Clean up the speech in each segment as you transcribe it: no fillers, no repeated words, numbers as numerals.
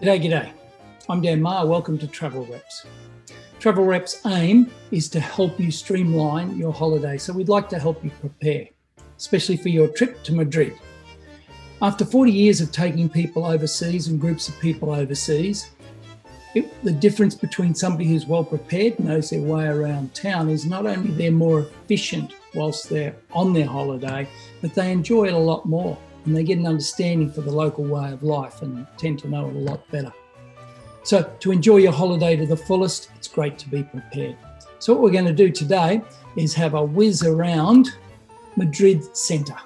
G'day. I'm Dan Maher. Welcome to Travel Reps. Travel Reps' aim is to help you streamline your holiday, so we'd like to help you prepare, especially for your trip to Madrid. After 40 years of taking people overseas and groups of people overseas, the difference between somebody who's well prepared, knows their way around town, is not only they're more efficient whilst they're on their holiday, but they enjoy it a lot more and they get an understanding for the local way of life and tend to know it a lot better. So to enjoy your holiday to the fullest, it's great to be prepared. So what we're going to do today is have a whiz around Madrid Centre.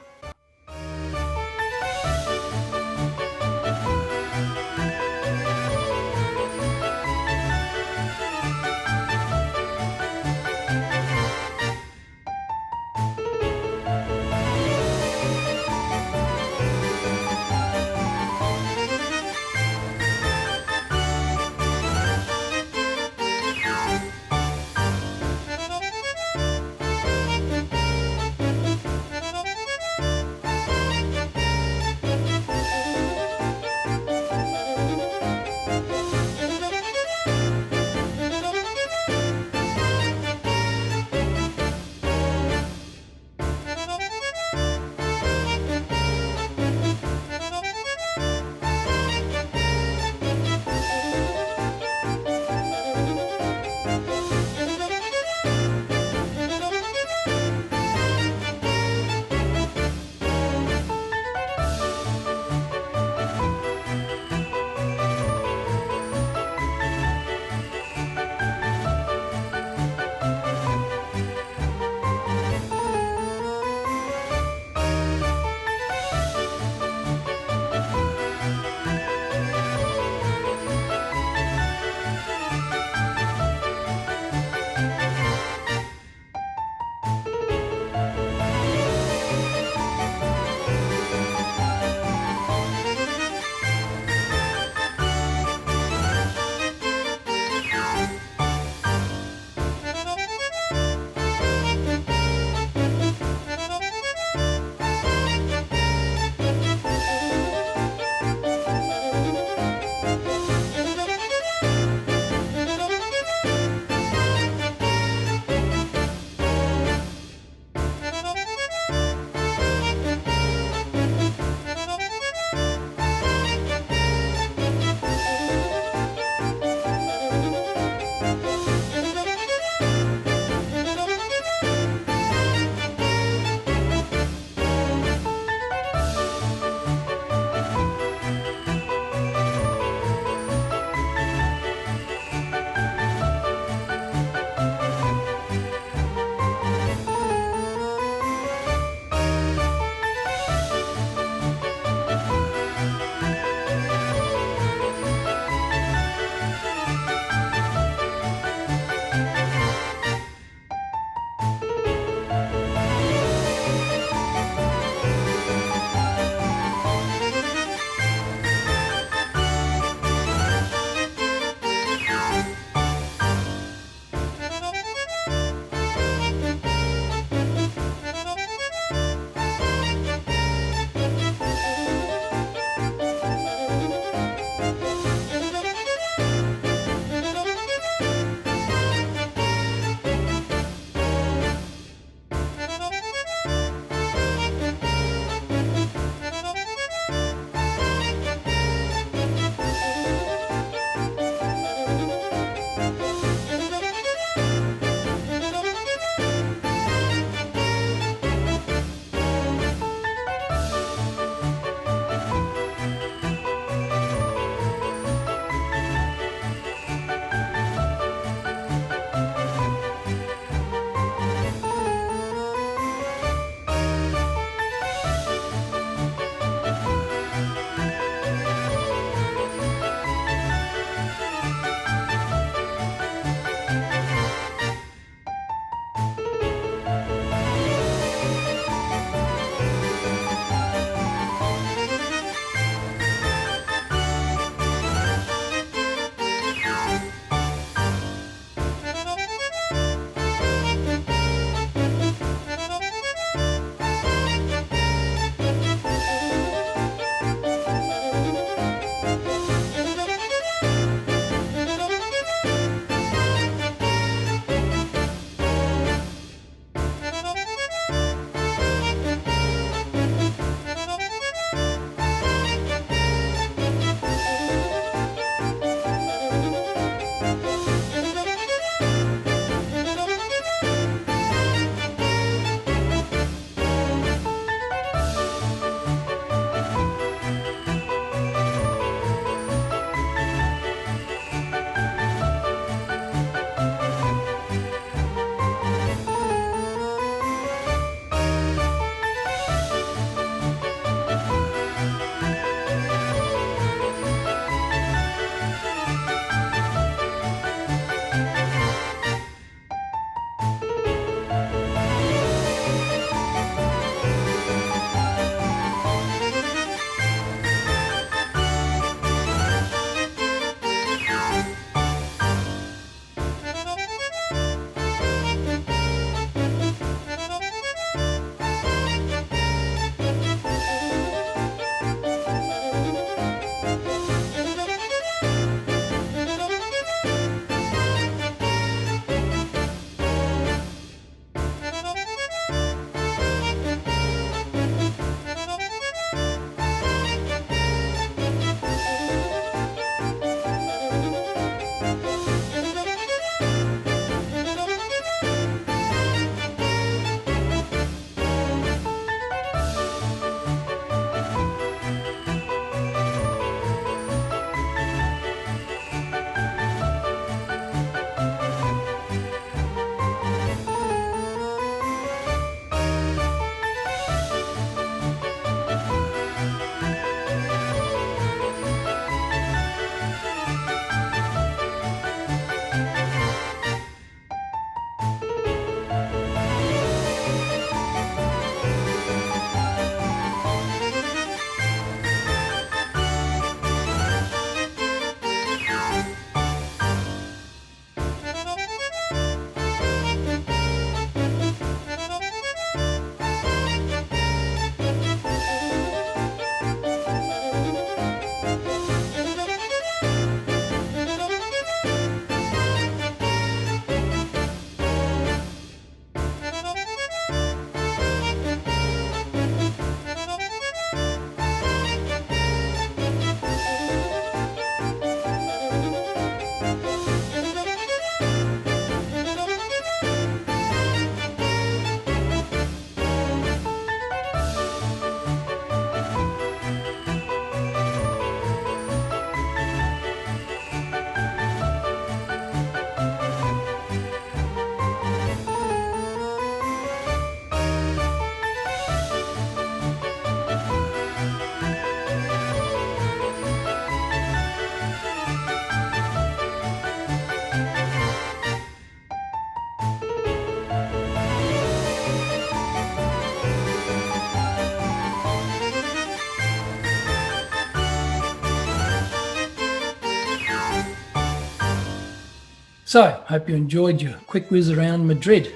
So, hope you enjoyed your quick whiz around Madrid.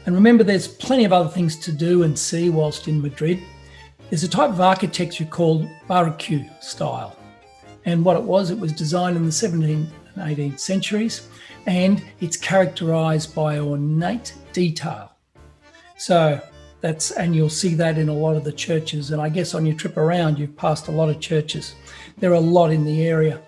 And remember, there's plenty of other things to do and see whilst in Madrid. There's a type of architecture called Baroque style. And what it was designed in the 17th and 18th centuries, and it's characterized by ornate detail. So and you'll see that in a lot of the churches. And I guess on your trip around, you've passed a lot of churches. There are a lot in the area.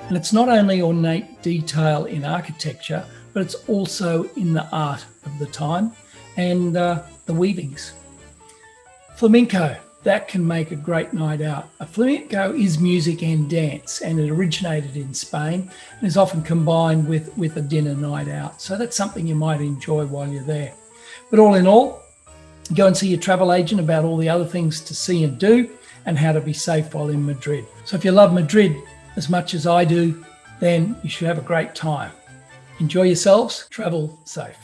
And it's not only ornate detail in architecture, but it's also in the art of the time and the weavings. Flamenco, that can make a great night out. A flamenco is music and dance, and it originated in Spain and is often combined with a dinner night out. So that's something you might enjoy while you're there. But all in all, go and see your travel agent about all the other things to see and do and how to be safe while in Madrid. So if you love Madrid as much as I do, then you should have a great time. Enjoy yourselves, travel safe.